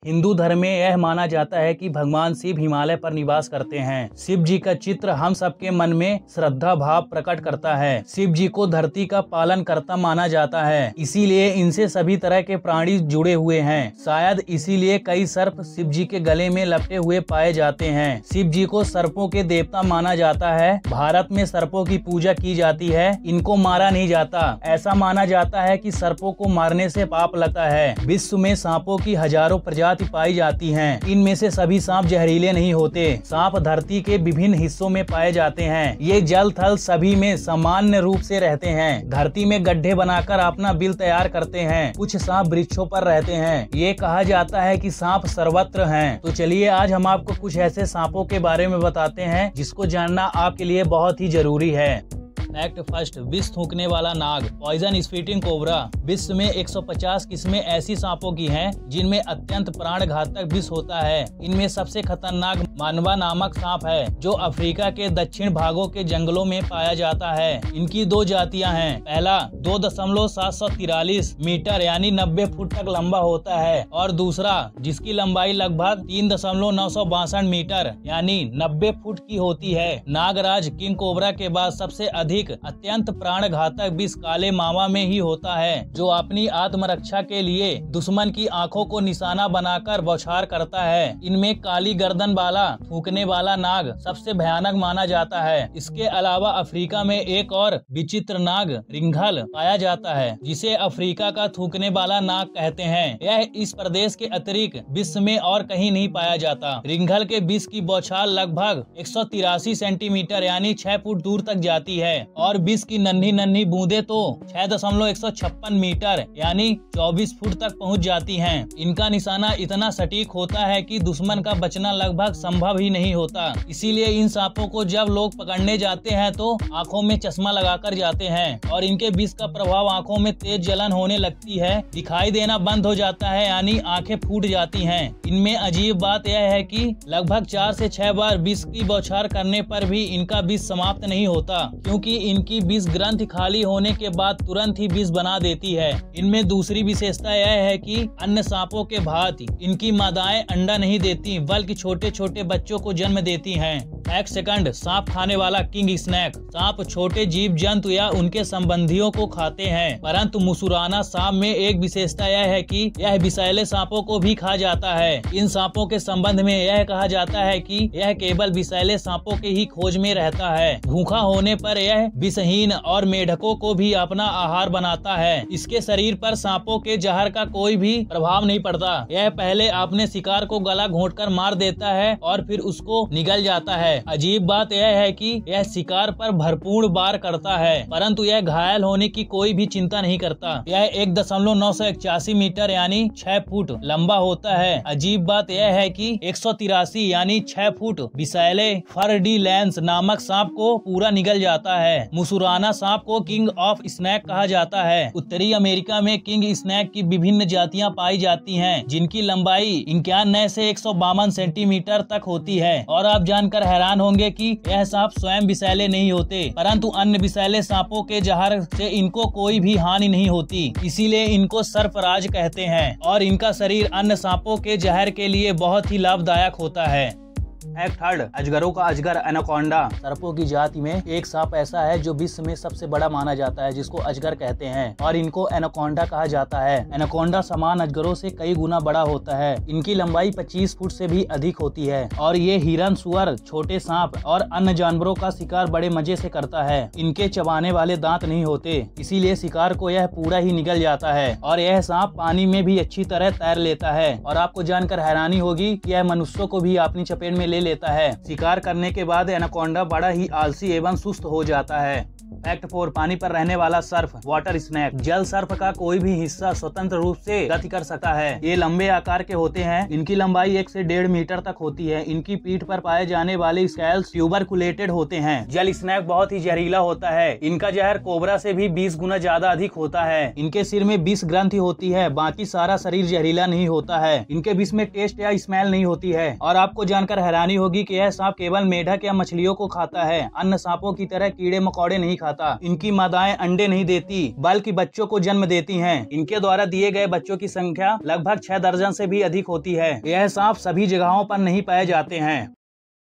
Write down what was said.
हिंदू धर्म में यह माना जाता है कि भगवान शिव हिमालय पर निवास करते हैं। शिव जी का चित्र हम सबके मन में श्रद्धा भाव प्रकट करता है। शिव जी को धरती का पालन करता माना जाता है, इसीलिए इनसे सभी तरह के प्राणी जुड़े हुए हैं। शायद इसीलिए कई सर्प शिव जी के गले में लपटे हुए पाए जाते हैं। शिव जी को सर्पों के देवता माना जाता है। भारत में सर्पों की पूजा की जाती है, इनको मारा नहीं जाता। ऐसा माना जाता है कि सर्पों को मारने से पाप लगता है। विश्व में सांपों की हजारों प्रजाति पाई जाती हैं। इनमें से सभी सांप जहरीले नहीं होते। सांप धरती के विभिन्न हिस्सों में पाए जाते हैं। ये जल थल सभी में सामान्य रूप से रहते हैं। धरती में गड्ढे बनाकर अपना बिल तैयार करते हैं। कुछ सांप वृक्षों पर रहते हैं। ये कहा जाता है कि सांप सर्वत्र हैं। तो चलिए आज हम आपको कुछ ऐसे सांपों के बारे में बताते हैं जिसको जानना आपके लिए बहुत ही जरूरी है। फैक्ट फर्स्ट, विष थूकने वाला नाग, पॉइजन स्पीटिंग कोबरा। विश्व में 150 किस्में ऐसी सांपों की हैं जिनमें अत्यंत प्राण घातक विष होता है। इनमें सबसे खतरनाक मानवा नामक सांप है जो अफ्रीका के दक्षिण भागों के जंगलों में पाया जाता है। इनकी दो जातियां हैं। पहला 2.743 मीटर यानी 90 फुट तक लंबा होता है और दूसरा जिसकी लंबाई लगभग 3.962 मीटर यानी 90 फुट की होती है। नागराज किंग कोबरा के बाद सबसे अधिक अत्यंत प्राण घातक विष काले मावा में ही होता है, जो अपनी आत्मरक्षा के लिए दुश्मन की आंखों को निशाना बनाकर बौछार करता है। इनमें काली गर्दन वाला थूकने वाला नाग सबसे भयानक माना जाता है। इसके अलावा अफ्रीका में एक और विचित्र नाग रिंघल पाया जाता है, जिसे अफ्रीका का थूकने वाला नाग कहते हैं। यह इस प्रदेश के अतिरिक्त विश्व में और कहीं नहीं पाया जाता। रिंघल के विष की बौछार लगभग 183 सेंटीमीटर यानी 6 फुट दूर तक जाती है और विष की नन्ही बूंदे तो 6.156 मीटर यानी 24 फुट तक पहुंच जाती हैं। इनका निशाना इतना सटीक होता है कि दुश्मन का बचना लगभग संभव ही नहीं होता। इसीलिए इन सांपों को जब लोग पकड़ने जाते हैं तो आंखों में चश्मा लगाकर जाते हैं और इनके विष का प्रभाव आंखों में तेज जलन होने लगती है, दिखाई देना बंद हो जाता है यानी आंखें फूट जाती हैं। इनमें अजीब बात यह है कि लगभग 4 से 6 बार विष की बौछार करने पर भी इनका विष समाप्त नहीं होता, क्योंकि इनकी विष ग्रंथि खाली होने के बाद तुरंत ही विष बना देती है। इनमें दूसरी विशेषता यह है कि अन्य सांपों के भांति इनकी मादाएं अंडा नहीं देती बल्कि छोटे छोटे बच्चों को जन्म देती हैं। फैक्ट सेकंड, सांप खाने वाला किंग स्नैक। सांप छोटे जीव जंतु या उनके संबंधियों को खाते हैं, परंतु मुसुराना सांप में एक विशेषता यह है कि यह विषैले सांपों को भी खा जाता है। इन सांपों के संबंध में यह कहा जाता है कि यह केवल विषैले सांपों के ही खोज में रहता है। भूखा होने पर यह विषहीन और मेढकों को भी अपना आहार बनाता है। इसके शरीर पर सांपों के जहर का कोई भी प्रभाव नहीं पड़ता। यह पहले अपने शिकार को गला घोंटकर मार देता है और फिर उसको निगल जाता है। अजीब बात यह है कि यह शिकार पर भरपूर वार करता है, परंतु यह घायल होने की कोई भी चिंता नहीं करता। यह 1.981 मीटर यानी 6 फुट लंबा होता है। अजीब बात यह है कि 183 यानी 6 फुट विषैले फर्डिलैंस नामक सांप को पूरा निगल जाता है। मुसुराना सांप को किंग ऑफ स्नैक कहा जाता है। उत्तरी अमेरिका में किंग स्नैक की विभिन्न जातियां पाई जाती हैं, जिनकी लंबाई 91 से 152 सेंटीमीटर तक होती है। और आप जानकर हैरान होंगे कि यह सांप स्वयं विषैले नहीं होते, परंतु अन्य विषैले सांपों के जहर से इनको कोई भी हानि नहीं होती। इसीलिए इनको सर्पराज कहते हैं और इनका शरीर अन्य सांपों के जहर के लिए बहुत ही लाभदायक होता है। फैक्ट थर्ड, अजगरों का अजगर एनाकोंडा। सर्पों की जाति में एक सांप ऐसा है जो विश्व में सबसे बड़ा माना जाता है, जिसको अजगर कहते हैं और इनको एनाकोंडा कहा जाता है। एनाकोंडा समान अजगरों से कई गुना बड़ा होता है। इनकी लंबाई 25 फुट से भी अधिक होती है और ये हिरन, सुअर, छोटे सांप और अन्य जानवरों का शिकार बड़े मजे से करता है। इनके चबाने वाले दांत नहीं होते, इसीलिए शिकार को यह पूरा ही निगल जाता है और यह सांप पानी में भी अच्छी तरह तैर लेता है। और आपको जानकर हैरानी होगी कि यह मनुष्यों को भी अपनी चपेट में ले लेता है। शिकार करने के बाद एनाकोंडा बड़ा ही आलसी एवं सुस्त हो जाता है। फैक्ट 4, पानी पर रहने वाला सर्फ वाटर स्नैक। जल सर्फ का कोई भी हिस्सा स्वतंत्र रूप से गति कर सकता है। ये लंबे आकार के होते हैं। इनकी लंबाई 1 से 1.5 मीटर तक होती है। इनकी पीठ पर पाए जाने वाले स्केल्स ट्यूबरकुलेटेड होते हैं। जल स्नैक बहुत ही जहरीला होता है। इनका जहर कोबरा से भी 20 गुना ज्यादा अधिक होता है। इनके सिर में 20 ग्रंथि होती है, बाकी सारा शरीर जहरीला नहीं होता है। इनके विष में टेस्ट या स्मेल नहीं होती है। और आपको जानकर हैरानी होगी कि यह सांप केवल मेढक या मछलियों को खाता है, अन्य सांपों की तरह कीड़े मकोड़े नहीं खाता। इनकी मादाएं अंडे नहीं देती बल्कि बच्चों को जन्म देती हैं। इनके द्वारा दिए गए बच्चों की संख्या लगभग 6 दर्जन से भी अधिक होती है। यह सांप सभी जगहों पर नहीं पाए जाते हैं।